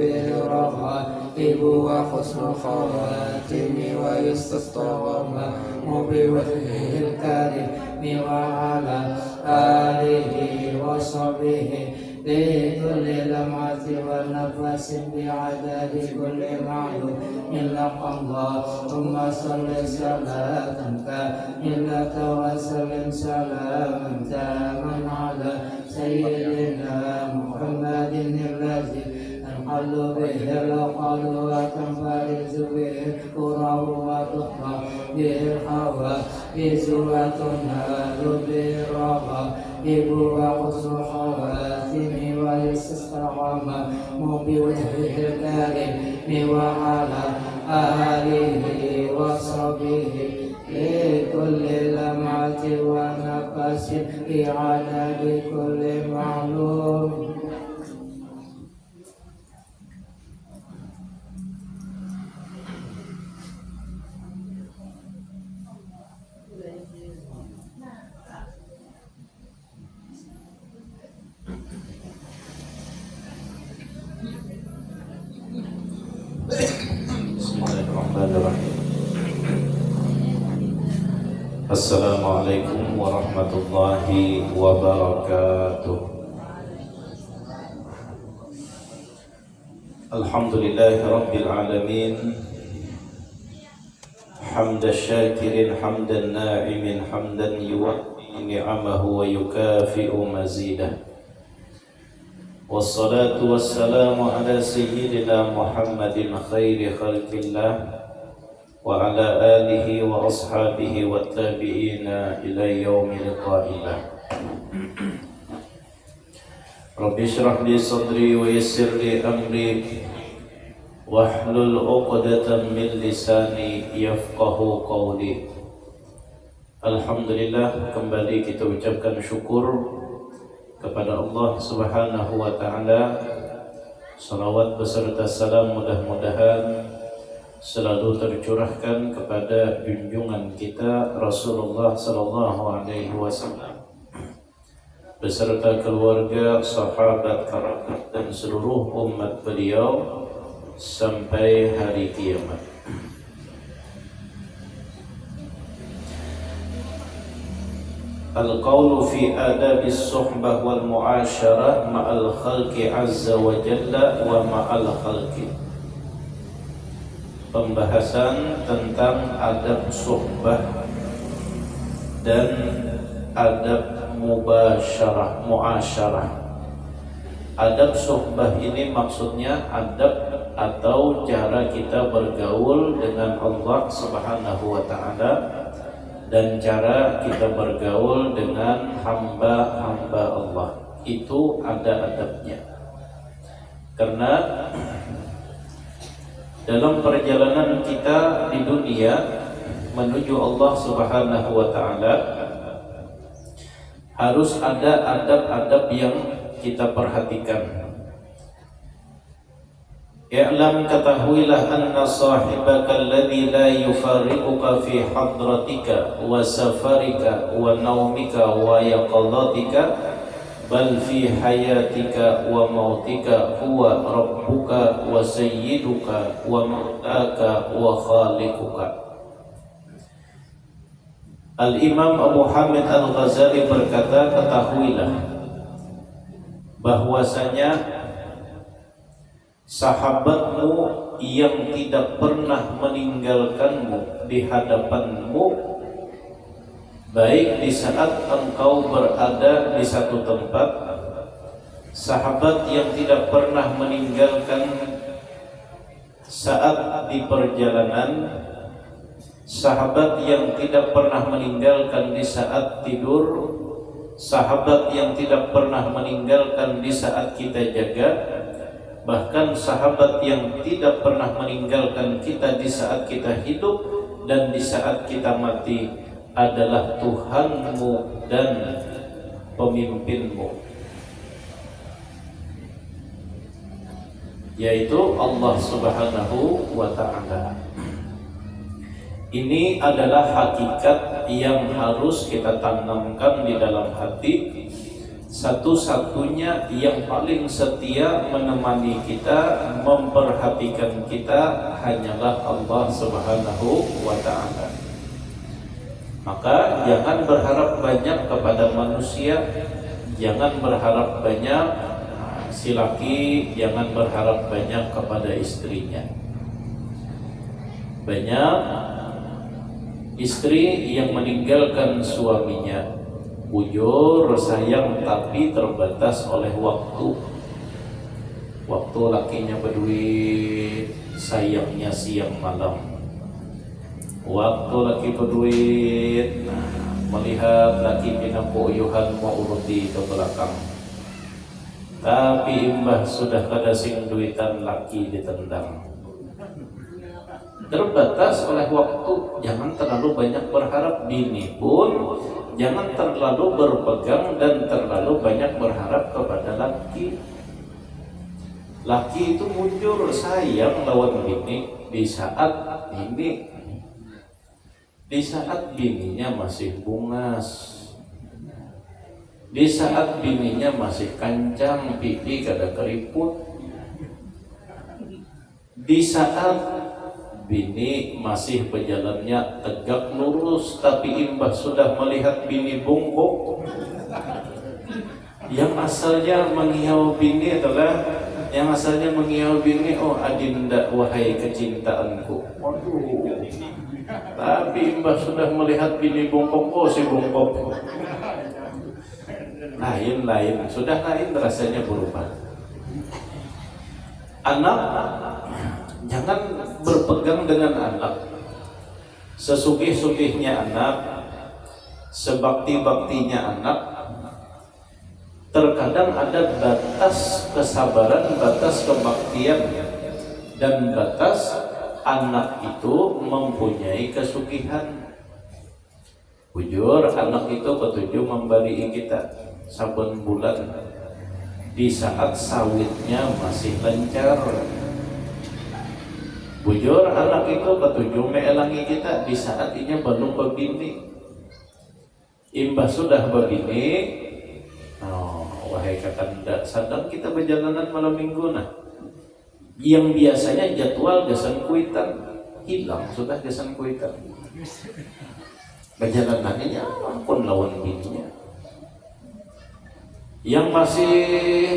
بالرغائب وحسن خواتم ويستسقى الغمام بوجهه الكريم وعلى آله وصحبه بكل لمعة ونفس بعدد كل معلوم لك اللهم صل صلاة كاملة وسلم سلاما تاما على سيدنا محمد الذي تنقل به العقل وتنفرج به الكرة وتقضى به الحوائج وتنال به الرغائب وحسن خواتم ويستسقى الغمام بوجهه الكريم وعلى آله وصحبه لكل لمعة ونفس بعدد كل معلوم. Bismillahirrahmanirrahim. Assalamualaikum warahmatullahi wabarakatuh. Alhamdulillahi rabbil alamin. Hamdan syakirin hamdan na'imin hamdan yuwaffi ni'amahu wa yukafi'u mazidah. Wassalatu wassalamu ala sayyidina Muhammadin khairi khalqillah wa ala alihi wa ashabihi wa tabi'ina ila yaumil qiyamah. Rabbi shrah li sadri wa yassir li amri wahlul 'uqdatam min lisani yafqahu qawli. Alhamdulillah, kembali kita ucapkan syukur kepada Allah Subhanahu wa taala. Salawat beserta salam mudah-mudahan selalu tercurahkan kepada junjungan kita Rasulullah sallallahu alaihi wasallam beserta keluarga, sahabat, kerabat dan seluruh umat beliau sampai hari kiamat. Al-qawlu fi adabis suhbah wal mu'asyarah ma'al khalqi azza wa jalla wa ma'al khalqi. Pembahasan tentang adab suhbah dan adab mu'asyarah. Adab suhbah ini maksudnya adab atau cara kita bergaul dengan Allah Subhanahu wa ta'ala dan cara kita bergaul dengan hamba-hamba Allah. Itu ada adabnya. Karena dalam perjalanan kita di dunia menuju Allah Subhanahu wa ta'ala harus ada adab-adab yang kita perhatikan. I'lam, ketahuilah anna sahibaka alladhi la yufariquka fi hadratika wa safarika wa naumika wa yaqadhatika bal fi hayatika wa mautika huwa rabbuka wa sayyiduka wa maulaka wa khaliquka. Al-Imam Abu Hamid Al-Ghazali berkata, ketahuilah bahwasanya sahabatmu yang tidak pernah meninggalkanmu di hadapanmu, baik di saat engkau berada di satu tempat, sahabat yang tidak pernah meninggalkan saat di perjalanan, sahabat yang tidak pernah meninggalkan di saat tidur, sahabat yang tidak pernah meninggalkan di saat kita jaga, bahkan sahabat yang tidak pernah meninggalkan kita di saat kita hidup dan di saat kita mati adalah Tuhanmu dan pemimpinmu, yaitu Allah Subhanahu wa ta'ala. Ini adalah hakikat yang harus kita tanamkan di dalam hati satu-satunya yang paling setia menemani kita, memperhatikan kita hanyalah Allah Subhanahu wa Ta'ala. Maka jangan berharap banyak kepada manusia, jangan berharap banyak si laki, jangan berharap banyak kepada istrinya. Banyak istri yang meninggalkan suaminya, bujur sayang tapi terbatas oleh waktu. Waktu lakinya berduit, sayangnya siang malam. Waktu laki berduit, melihat laki pinapuyuhan mau uruti ke belakang. Tapi imbah sudah kada sing duitan laki ditendang. Terbatas oleh waktu. Jangan terlalu banyak berharap. Bini pun jangan terlalu berpegang dan terlalu banyak berharap kepada laki. Laki itu muncul sayang lawan bini di saat bininya masih bungas, di saat bininya masih kancang, pipi kada keriput, di saat bini masih berjalannya tegak lurus, tapi imbah sudah melihat bini bungkuk. Yang asalnya menghiyau bini adalah oh adinda wahai kecintaanku. Waduh. Tapi imbah sudah melihat bini bungkuk, oh si bungkuk. Lain, sudah lain rasanya berubah. Anak, jangan berpegang dengan anak. Sesugih-sugihnya anak, sebakti-baktinya anak, terkadang ada batas kesabaran, batas kebaktian, dan batas anak itu mempunyai kesugihan. Bujur, anak itu ketujuh memberi kita saben bulan di saat sawitnya masih lancar. Bujur, anak itu ketujuh meelangi kita di saat inya belum berbini. Imbah sudah berbini, wahai kakanda, sadang kita berjalanan malam minggu yang biasanya jadwal gasan kuitan hilang, sudah gasan kuitan. Perjalanannya ampun lawan bininya. Yang masih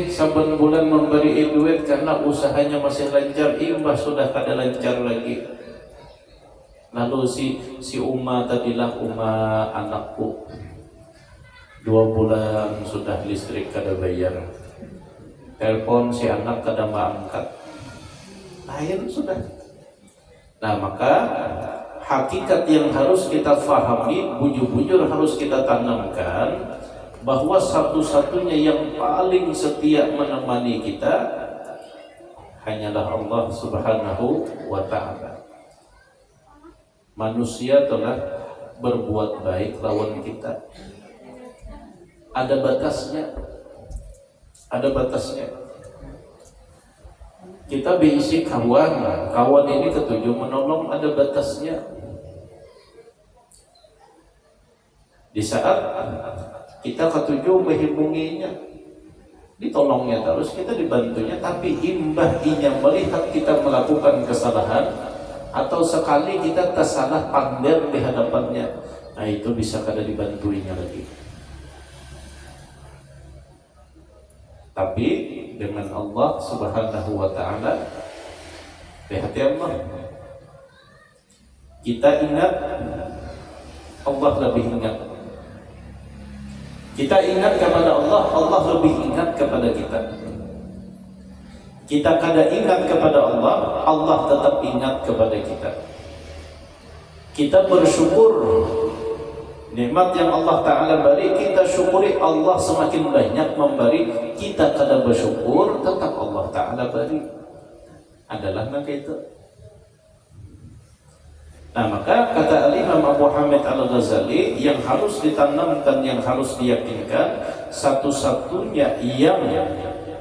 saben bulan memberi duit karena usahanya masih lancar, imbah sudah kada lancar lagi. Lalu si Uma tadilah anakku 2 bulan sudah listrik kada bayar, telepon si anak kada angkat, lain sudah. Nah maka hakikat yang harus kita fahami, bujur-bujur harus kita tanamkan, bahwa satu-satunya yang paling setia menemani kita hanyalah Allah Subhanahu wa Ta'ala. Manusia telah berbuat baik lawan kita, ada batasnya. Kita berisi kawan ini ketujuh menolong, ada batasnya. Di saat kita ketujuh menghubunginya, ditolongnya terus, kita dibantunya, tapi imbah inya melihat kita melakukan kesalahan atau sekali kita tersalah pandang di hadapannya, nah itu bisa kada dibantuinya lagi. Tapi dengan Allah Subhanahu wa Ta'ala, hati Allah, kita ingat, Allah lebih ingat. Kita ingat kepada Allah, Allah lebih ingat kepada kita. Kita kada ingat kepada Allah, Allah tetap ingat kepada kita. Kita bersyukur nikmat yang Allah Ta'ala beri, kita syukuri. Allah semakin banyak memberi, kita kada bersyukur, tetap Allah Ta'ala beri. Adalah maka itu. Nah maka kata Al-Imam Abu Hamid Al-Ghazali, yang harus ditanamkan, yang harus diyakinkan, satu-satunya yang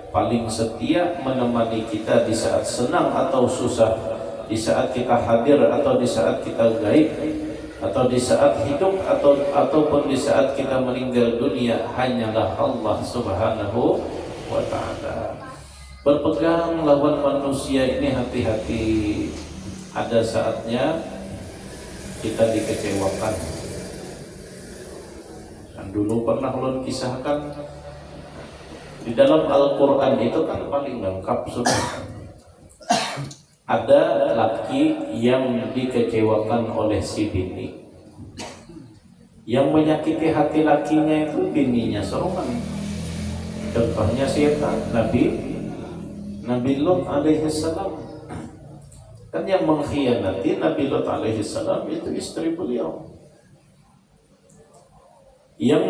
paling setia menemani kita di saat senang atau susah, di saat kita hadir atau di saat kita gaib, atau di saat hidup ataupun di saat kita meninggal dunia hanyalah Allah Subhanahu wa ta'ala. Berpegang lawan manusia ini hati-hati, ada saatnya kita dikecewakan. Dan dulu pernah ulun kisahkan di dalam Al-Quran itu kan paling lengkap sudah. Ada laki yang dikecewakan oleh si bini. Yang menyakiti hati lakinya itu bininya seorang. Contohnya siapa? Nabi Lut alaihi salam. Kan yang mengkhianati Nabi Lut alaihi salam itu istri beliau. Yang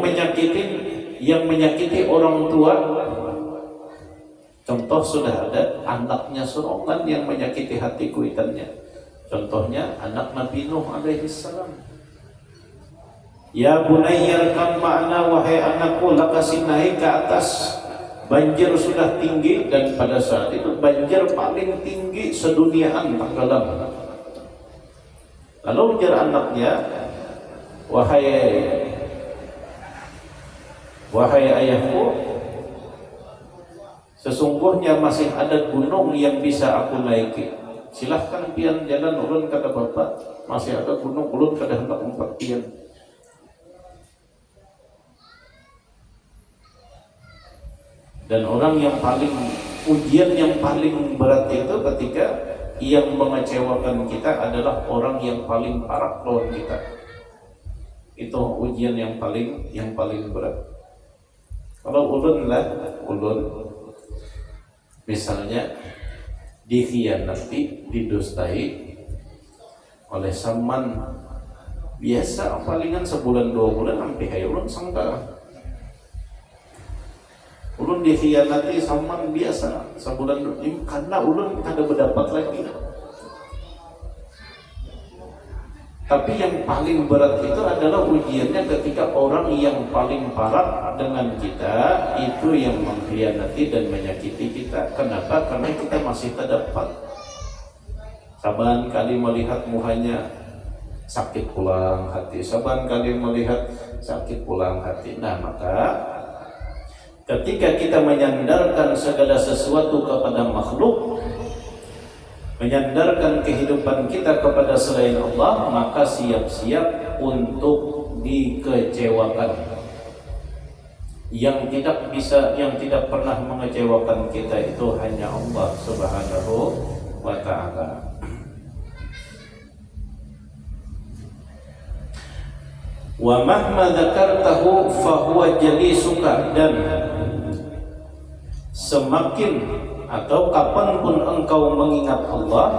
menyakiti orang tua, contoh sudah ada anaknya serongan yang menyakiti hati kuitannya. Contohnya anak Nabi Nuh alaihi salam. Ya bunayya arkam ma'ana, wahai anakku, lakasin naik ke atas. Banjir sudah tinggi, dan pada saat itu banjir paling tinggi seduniaan tenggelam. Lalu ujar anaknya, wahai ayahku, sesungguhnya masih ada gunung yang bisa aku naiki. Silahkan pian jalan ulun, kata bapak. Masih ada gunung, ulun kada hendak umpat pian. Dan orang yang ujian yang paling berat itu ketika yang mengecewakan kita adalah orang yang paling parah lawan kita. Itu ujian yang paling berat. Kalau ulun misalnya dikhianati, didustai oleh saman biasa, palingan sebulan 2 bulan sampai kayak ulun sangka. Ulun dikhianati saman biasa sebulan 2 bulan karena ulun kada berdapat lagi. Tapi yang paling berat itu adalah ujiannya ketika orang yang paling parah dengan kita itu yang mengkhianati dan menyakiti kita. Kenapa? Karena kita masih terdapat. Saban kali melihat muhanya sakit pulang hati. Saban kali melihat sakit pulang hati. Nah, maka ketika kita menyandarkan segala sesuatu kepada makhluk, menyandarkan kehidupan kita kepada selain Allah, maka siap-siap untuk dikecewakan. Yang tidak pernah mengecewakan kita itu hanya Allah Subhanahu wa ta'ala. Wa mahma dzakartahu fahuwa jalisuka, dan semakin atau kapanpun engkau mengingat Allah,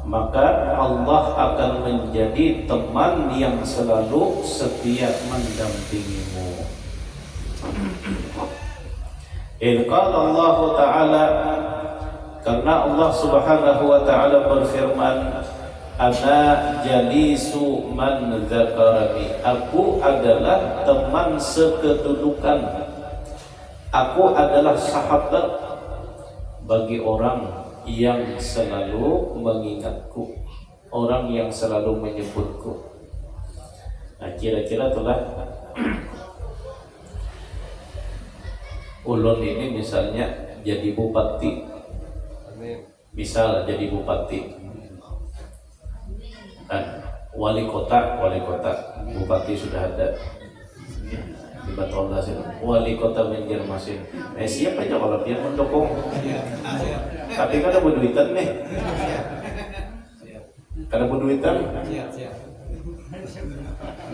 maka Allah akan menjadi teman yang selalu setia mendampingimu. Qala Allah Ta'ala, karena Allah Subhanahu wa Ta'ala berfirman, ana jalisu man dzakarani, aku adalah teman sekedudukan, aku adalah sahabat bagi orang yang selalu mengingatku, orang yang selalu menyebutku. Nah, kira-kira itulah ulun ini misalnya jadi bupati. Misal jadi bupati. Dan wali kota, bupati sudah ada. Di Batola sih, wali kota Banjarmasin. Siap aja kalau dia mendukung. Tapi kan ada berduitan nih. Ada berduitan.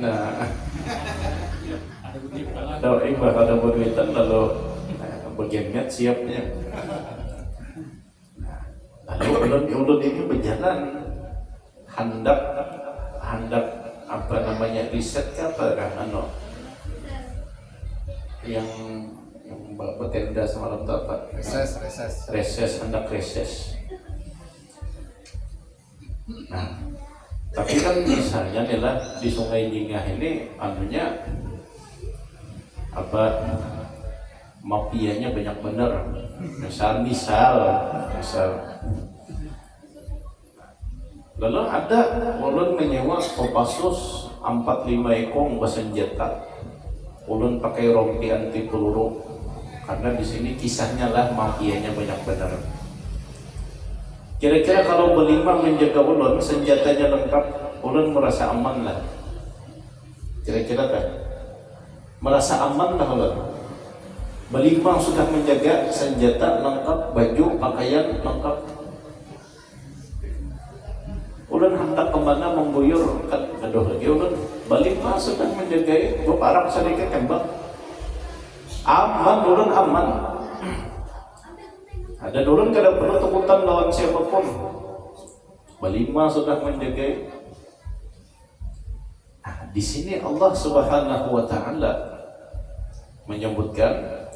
Nah, kalau ibarat ada berduitan lalu bagian siapnya. Lalu ulun ini berjalan hendak apa namanya riset apa kan yang bertenda semalam itu apa? Reses, hendak reses. Nah, tapi kan misalnya adalah di Sungai Jingah ini anunya apa, mafianya banyak bener. Misal Lalu ada ulun menyewa Kopassus 45 ekong bersenjata. Ulun pakai rompi anti peluru karena di sini kisahnya lah mafianya banyak benar. Kira-kira kalau berlima menjaga ulun, senjatanya lengkap, ulun merasa aman lah. Kira-kira kan? Merasa aman lah ulun. Berlima sudah menjaga, senjata lengkap, baju, pakaian lengkap. Ulun hendak kemana mengguyur, kan aduh lagi ulun. Berlima sudah menjaga, beparang sedikit tembak. Aman, ulun aman. Ada ulun kada perlu takutan lawan siapapun. Berlima sudah menjaga. Nah, di sini Allah Subhanahu wa taala menyebutkan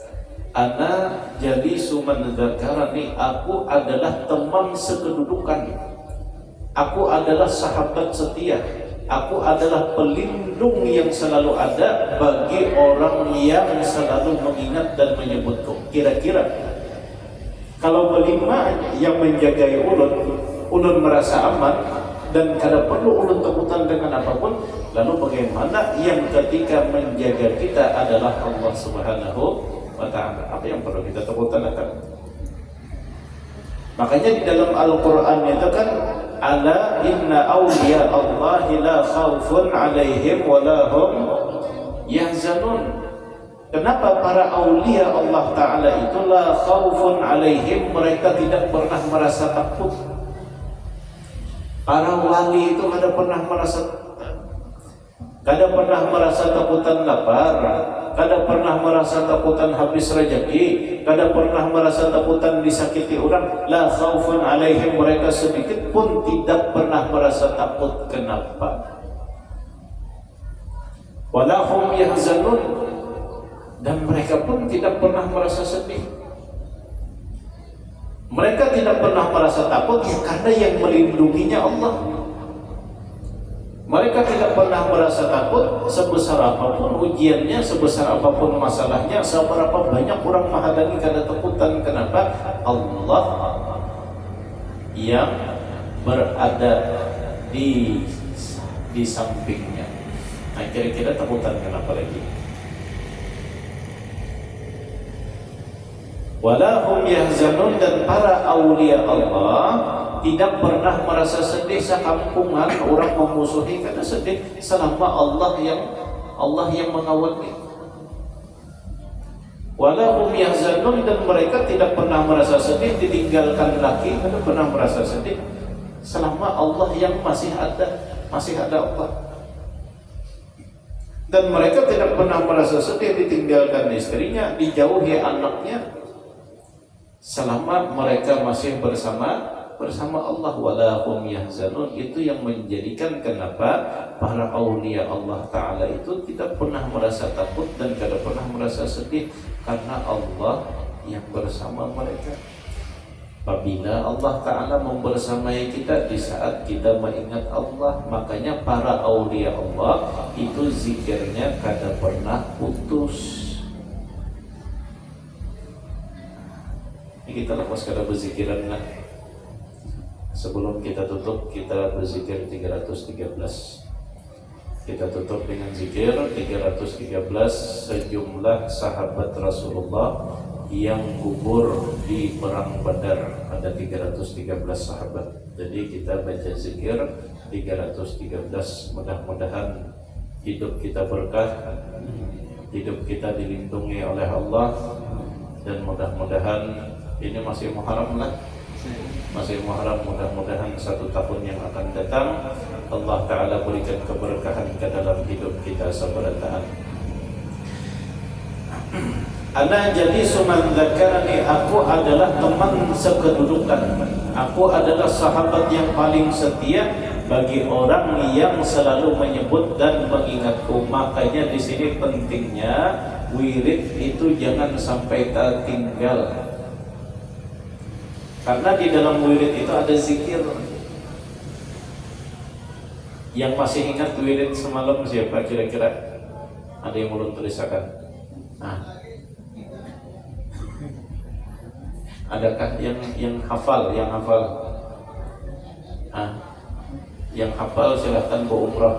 ana jadi suman dzakarani, aku adalah teman sekedudukan. Aku adalah sahabat setia. Aku adalah pelindung yang selalu ada bagi orang yang selalu mengingat dan menyebutku. Kira-kira kalau berlima yang menjagai ulun merasa aman dan kada perlu ulun takutan dengan apapun. Lalu bagaimana yang ketika menjaga kita adalah Allah Subhanahu wa ta'ala? Apa yang perlu kita takutan akan? Makanya di dalam Al-Quran itu kan, ala inna awliya Allahi la khawfun alaihim wa lahum yahzanun. Kenapa para aulia Allah Ta'ala itu la khawfun alaihim, mereka tidak pernah merasa takut. Para wali itu kada pernah merasa takutan lapar, kada pernah merasa takutan habis rezeki, kada pernah merasa takutan disakiti orang. La khaufun alaihim, mereka sedikit pun tidak pernah merasa takut. Kenapa? Walahum yahzanun, dan mereka pun tidak pernah merasa sedih. Mereka tidak pernah merasa takut karena yang melindunginya Allah. Mereka tidak pernah merasa takut sebesar apapun ujiannya, sebesar apapun masalahnya, seberapa banyak orang menghadapi kada takutan. Kenapa? Allah yang berada di sampingnya. Nah, kira-kira takutan kenapa lagi? Walahum yahzanun, dan para aulia Allah tidak pernah merasa sedih sekampungan orang memusuhi karena sedih selama Allah yang mengawali. Walahum yahzanun, dan mereka tidak pernah merasa sedih ditinggalkan laki, tidak pernah merasa sedih selama Allah yang masih ada Allah. Dan mereka tidak pernah merasa sedih ditinggalkan istrinya, dijauhi anaknya, selama mereka masih bersama Allah. Walahum yahzanun, itu yang menjadikan kenapa para aulia Allah Ta'ala itu tidak pernah merasa takut dan tidak pernah merasa sedih, karena Allah yang bersama mereka. Apabila Allah Ta'ala membersamai kita di saat kita mengingat Allah, makanya para aulia Allah itu zikirnya kada pernah putus. Kita lepas kada berzikiran lah. Sebelum kita tutup, kita berzikir 313. Kita tutup dengan zikir 313 sejumlah sahabat Rasulullah yang gugur di perang Badar. Ada 313 sahabat. Jadi kita baca zikir 313. Mudah-mudahan hidup kita berkah, hidup kita dilindungi oleh Allah, dan mudah-mudahan ini masih Muharram lah. Masih Muharram, mudah-mudahan 1 tahun yang akan datang Allah Ta'ala berikan keberkahan ke dalam hidup kita seberataan. Ana jadi suman dzakarani, aku adalah teman sekedudukan. Aku adalah sahabat yang paling setia bagi orang yang selalu menyebut dan mengingatku. Makanya di sini pentingnya wirid itu jangan sampai tertinggal. Karena di dalam wirid itu ada zikir. Yang masih ingat wirid semalam siapa kira-kira? Ada yang belum tulisakan? Adakah yang hafal? Yang hafal silahkan berumrah.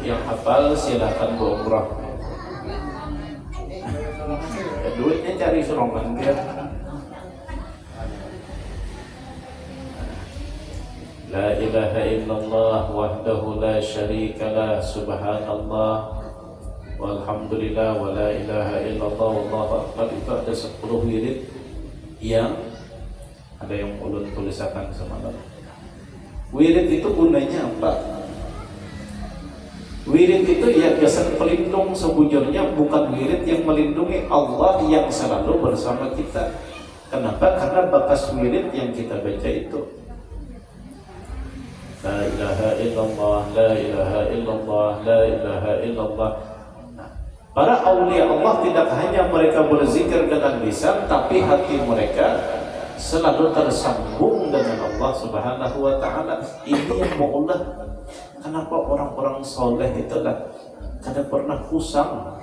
Yang hafal silahkan berumrah. Duitnya cari serongan dia. La ilaha illallah wahdahu la syarika lah, subhanallah walhamdulillah wa la ilaha illallah wallahu akbar. Itu ada 10 wirid yang ada yang ulun tulisakan semalam. Wirid itu gunanya apa? Wirid itu ya biasa pelindung, sebujurnya bukan wirid yang melindungi, Allah yang selalu bersama kita. Kenapa? Karena bakas wirid yang kita baca itu La ilaha illallah, la ilaha illallah, la ilaha illallah. Para aulia Allah tidak hanya mereka berzikir dengan lisan, tapi hati mereka selalu tersambung dengan Allah Subhanahu wa ta'ala. Ini yang maulah. Kenapa orang-orang soleh itulah kada pernah kusam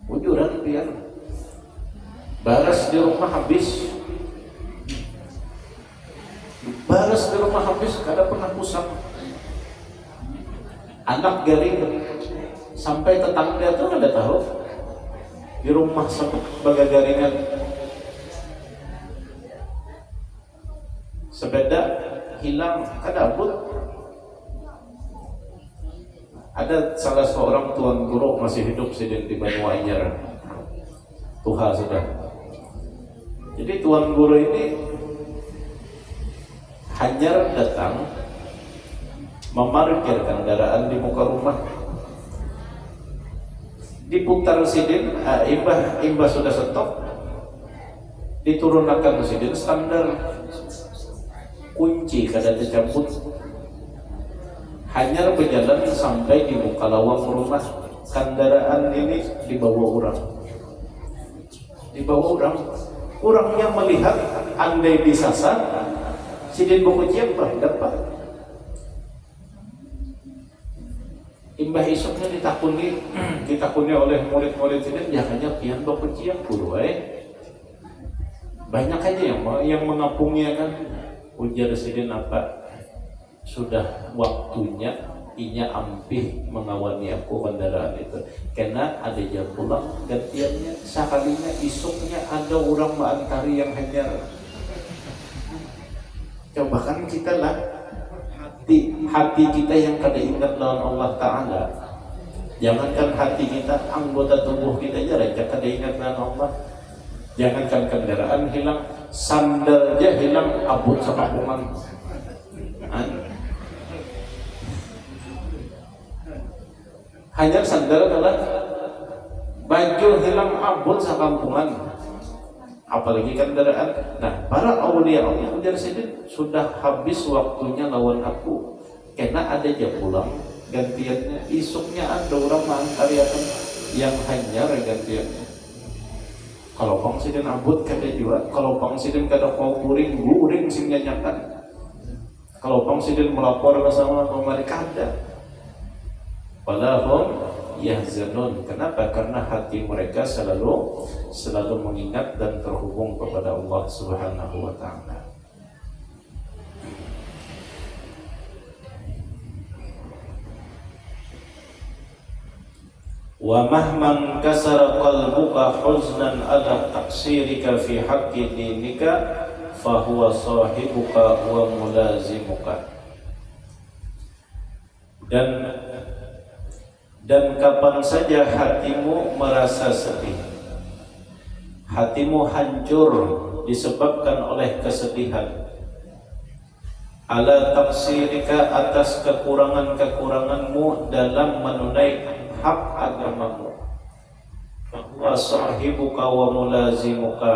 ujuran biar baras di rumah habis, baras di rumah habis, kada pernah kusam. Anak garing sampai tetangga tuh ada tahu di rumah sebagai garingan. Sepeda hilang, kada abut. Ada salah seorang tuan guru masih hidup di Banu Anyar, Tuha sudah. Jadi tuan guru ini hanyar datang memarkir kendaraan di muka rumah, diputar sidin, imbah sudah stop, diturunkan sidin standar, kunci kada tercampur. Hanyar berjalan sampai di muka lawang rumah, kendaraan ini dibawa orang. Orangnya melihat, andai disasar, sidin buku siapa dapat. Imbah isuknya ditakuni oleh murid-murid sidin, jangannya pian buku siap dulu Banyak aja yang mengapungi kan. Ujar sidin apa? Sudah waktunya inya ampih mengawani aku kendaraan itu, karena ada jam pulang gantiannya, sekalinya isuknya ada orang maantari yang hanyar. Coba kan kita lah hati kita yang kada ingat lawan Allah Ta'ala. Jangankan hati kita, anggota tubuh kita aja raja kada ingat lawan Allah. Jangankan kendaraan hilang, sandalnya hilang, abut sekampungan. Hanya sandal adalah baju hilang, abut sekampungan, apalagi kendaraan. Nah, para aulia Allah ujar sidin, sudah habis waktunya lawan aku, karena ada jam pulang gantiannya, isuknya ada orang mengantariakan yang hanyar gantiannya. Kalau pang sidin abut kada juga, kalau pang sidin kada mau guring sing nyanyakan, kalau pang sidin melapor ke sama mereka ada. Walahum yahzanun. Kenapa? Karena hati mereka selalu mengingat dan terhubung kepada Allah Subhanahu wa ta'ala. Wa mahman kasara qalbuka huznan ala taqsirika fi haqqi dinika fahuwa sahibuka wa mulazimuka. Dan kapan saja hatimu merasa sedih, hatimu hancur disebabkan oleh kesedihan, ala taqsirika, atas kekuranganmu dalam menunaikan hak agamamu, wa sahibuka wa mulazimuka,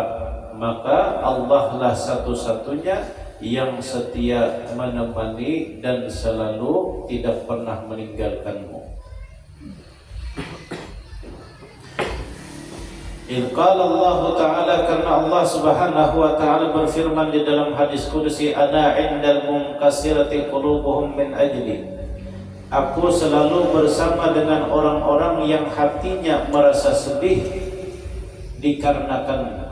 maka Allah lah satu-satunya yang setia menemani dan selalu tidak pernah meninggalkanmu. Qala Allah Ta'ala, karena Allah Subhanahu wa Ta'ala berfirman di dalam hadis qudsi, ana indal munkasirati qulubuhum min ajli, aku selalu bersama dengan orang-orang yang hatinya merasa sedih dikarenakan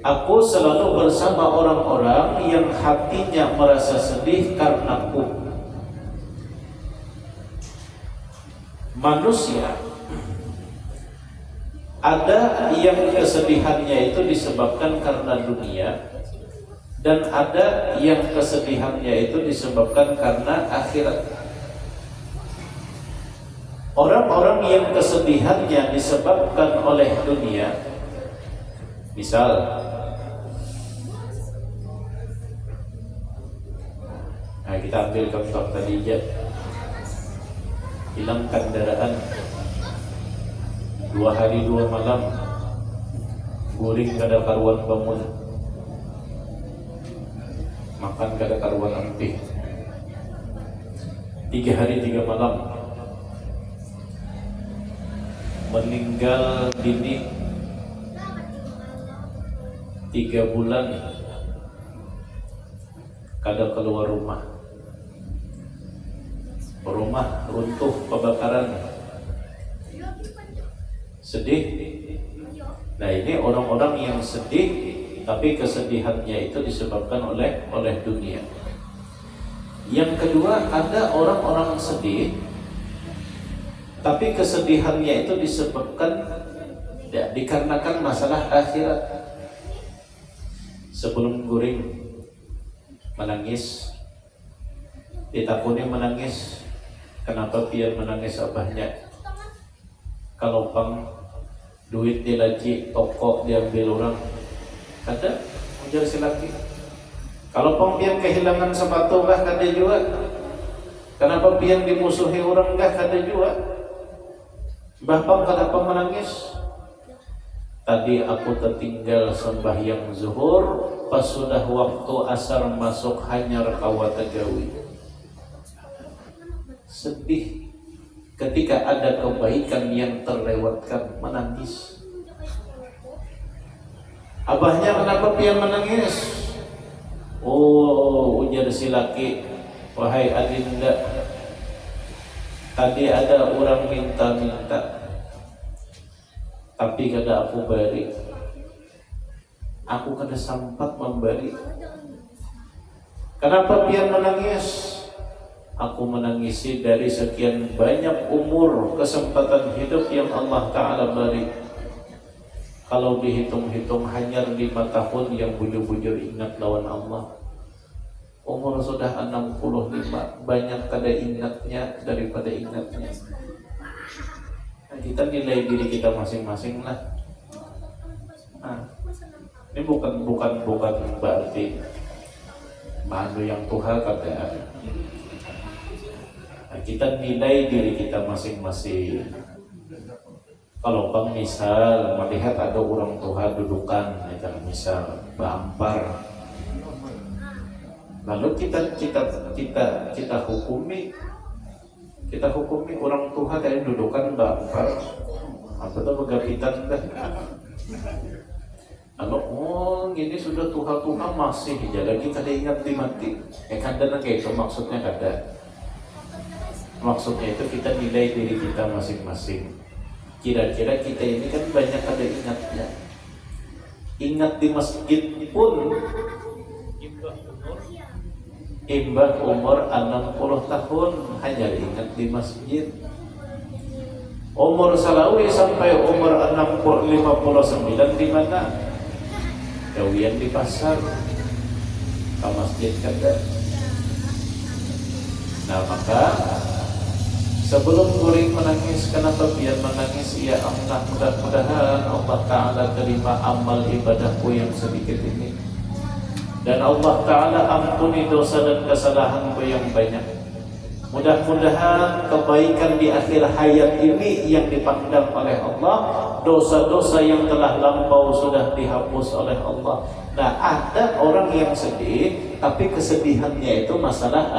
Aku selalu bersama orang-orang yang hatinya merasa sedih karenaku. Manusia ada yang kesedihannya itu disebabkan karena dunia, dan ada yang kesedihannya itu disebabkan karena akhirat. Orang-orang yang kesedihannya disebabkan oleh dunia, misal kita ambil contoh tadi aja, hilang kendaraan 2 hari 2 malam, guring kada karuan bangun, makan kada karuan ampih, 3 hari 3 malam, meninggal dini 3 bulan kada keluar rumah, runtuh kebakaran, sedih. Nah, ini orang-orang yang sedih, tapi kesedihannya itu disebabkan oleh dunia. Yang kedua, ada orang-orang sedih, tapi kesedihannya itu disebabkan dikarenakan masalah akhirat. Sebelum guring menangis, ditakuni menangis. Kenapa biar menangis abahnya? Kalau pang duit dilaji toko diambil orang, ada ujar si laki. Kalau pang pian kehilangan sepatu kah kada juga. Kenapa pian dimusuhi orang kah kada juga. Bapak kenapa menangis? Tadi aku tertinggal sembahyang zuhur, pas sudah waktu asar masuk hanyar kawat gawi. Sedih ketika ada kebaikan yang terlewatkan, menangis. Abahnya kenapa pian menangis? Oh, ujar si laki, wahai adinda, tadi ada orang minta-minta, tapi kada aku beri. Aku kada sempat memberi. Kenapa pian menangis? Aku menangisi dari sekian banyak umur kesempatan hidup yang Allah Ta'ala beri. Kalau dihitung-hitung hanya 5 tahun yang bujur-bujur ingat lawan Allah. Umur sudah 65, banyak kada ingatnya daripada ingatnya. Nah, kita nilai diri kita masing-masing lah. Nah, ini bukan berarti manu yang Tuhan kada. Nah, kita nilai diri kita masing-masing. Kalau bang misal melihat ada orang tua dudukan, misal bampar, lalu kita hukumi orang tua dari dudukan bampar, apa tuh begapitan dah. Lalu gini sudah Tuhan masih jaga kita ingat di mati. Kadang kayak itu maksudnya kada. Maksudnya itu kita nilai diri kita masing-masing. Kira-kira kita ini kan banyak ada ingatnya. Ingat di masjid pun imbah umur 60 tahun hanya ingat di masjid. Umur salawi sampai umur 59 di mana? Gawian di pasar, ke masjid kada. Nah, maka sebelum guring menangis, kenapa biar menangis? Ya Allah, mudah-mudahan Allah Ta'ala terima amal ibadahku yang sedikit ini, dan Allah Ta'ala ampuni dosa dan kesalahanku yang banyak. Mudah-mudahan kebaikan di akhir hayat ini yang dipandang oleh Allah, dosa-dosa yang telah lampau sudah dihapus oleh Allah. Nah, ada orang yang sedih, tapi kesedihannya itu masalah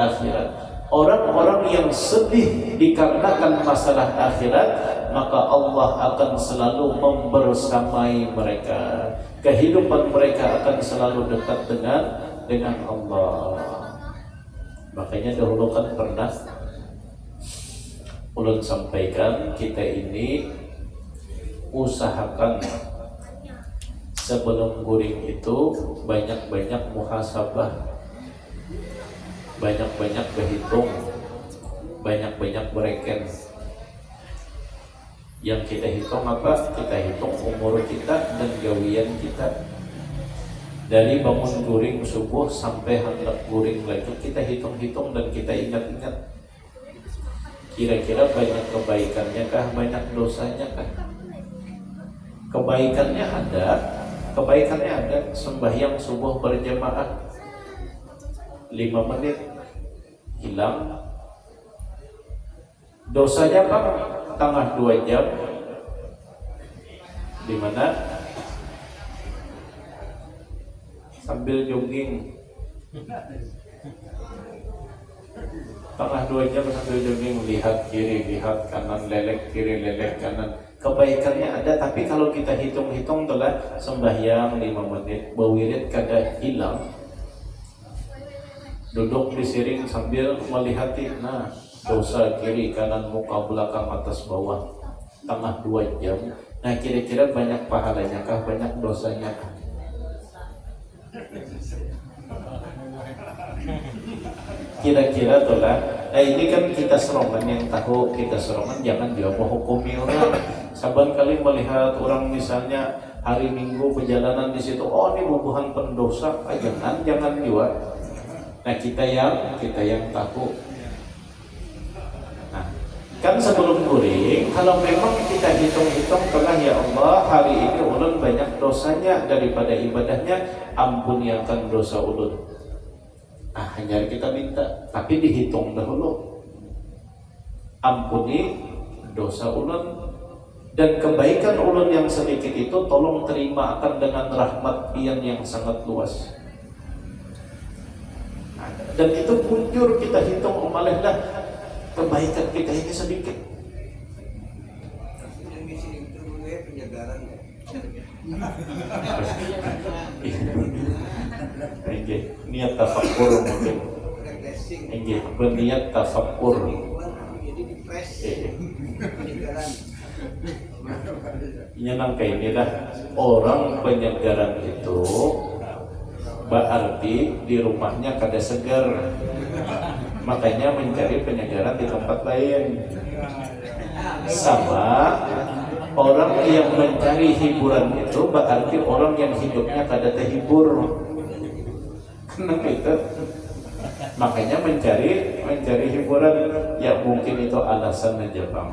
akhirat. Orang-orang yang sedih dikarenakan masalah akhirat, maka Allah akan selalu membersamai mereka. Kehidupan mereka akan selalu dekat dengan Allah. Makanya dahulu kan pernah ulun sampaikan, kita ini usahakan sebelum guring itu banyak-banyak muhasabah, banyak-banyak berhitung, banyak-banyak bereken. Yang kita hitung apa? Kita hitung umur kita dan gawian kita. Dari bangun guring subuh sampai hendak guring lagi, kita hitung-hitung dan kita ingat-ingat. Kira-kira banyak kebaikannya kah, banyak dosanya kah? Kebaikannya ada, sembahyang subuh berjamaah 5 menit hilang. Dosanya apa? Tengah 2 jam. Di mana? Sambil jogging. Tengah 2 jam sambil jogging, lihat kiri, lihat kanan, lelek kiri, lelek kanan. Kebaikannya ada, tapi kalau kita hitung-hitung telah sembahyang 5 menit, bawirid kada hilang. Duduk di siring sambil melihati, nah dosa kiri, kanan, muka, belakang, atas, bawah, tengah 2 jam. Nah kira-kira banyak pahalanya kah, banyak dosanya kah? Kira-kira tuh lah. Nah ini kan kita serongan, yang tahu kita serongan jangan dia mau hukumi orang. Saban kali melihat orang misalnya hari Minggu perjalanan di situ, oh ini bubuhan pendosa, jangan juga. Nah kita yang tahu. Nah kan sebelum guring, kalau memang kita hitung-hitung telah, ya Allah hari ini ulun banyak dosanya daripada ibadahnya, ampuniakan dosa ulun. Nah hanya kita minta, tapi dihitung dahulu. Ampuni dosa ulun, dan kebaikan ulun yang sedikit itu tolong terimakan dengan rahmat pian yang sangat luas. Dan itu punjur kita hitung umalahlah kebaikan kita ini sedikit. Niat tafakkur mungkin. Berniat tafakkur. Nyenang kayak ini dah. Orang penyegaran itu berarti di rumahnya kada segar, makanya mencari penyegaran di tempat lain. Sama orang yang mencari hiburan itu berarti orang yang hidupnya kada terhibur. Kenapa itu? Makanya mencari hiburan, ya mungkin itu alasan aja bang.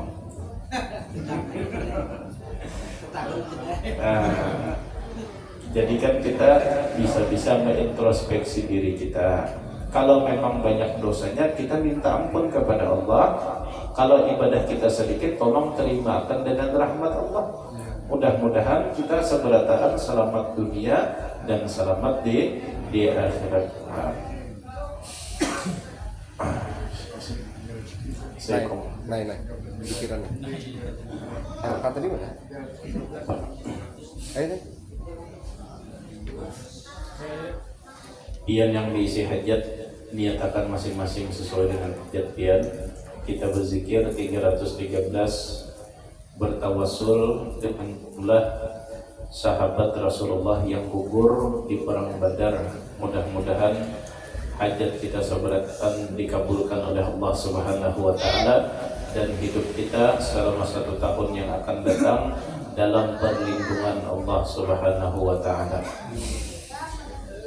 Jadi kan kita bisa mengintrospeksi diri kita. Kalau memang banyak dosanya, kita minta ampun kepada Allah. Kalau ibadah kita sedikit, tolong terimakan dengan rahmat Allah. Mudah-mudahan kita seberataan selamat dunia dan selamat di akhirat. Naik pikirannya. Kata di mana? Ayo deh. Pian yang diisi hajat niatakan masing-masing sesuai dengan hajat pian. Kita berzikir 313, bertawassul dengan ulah sahabat Rasulullah yang gugur di perang Badar. Mudah-mudahan hajat kita seberatan dikabulkan oleh Allah Subhanahu wa taala, dan hidup kita selama 1 tahun yang akan datang dalam perlindungan Allah Subhanahu wa taala.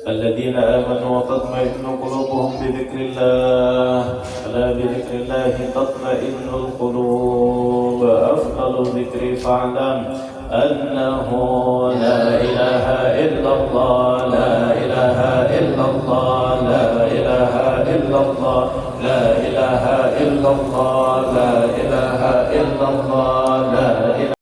Alladzina amanu wa tatma'innu qulubuhum bi dzikrillah, ala bi dzikrillah tatma'innul qulub. Afdalu dzikri fa'lam annahu la ilaha illallah, la ilaha illallah, la ilaha illallah, la ilaha illallah, la ilaha illallah, la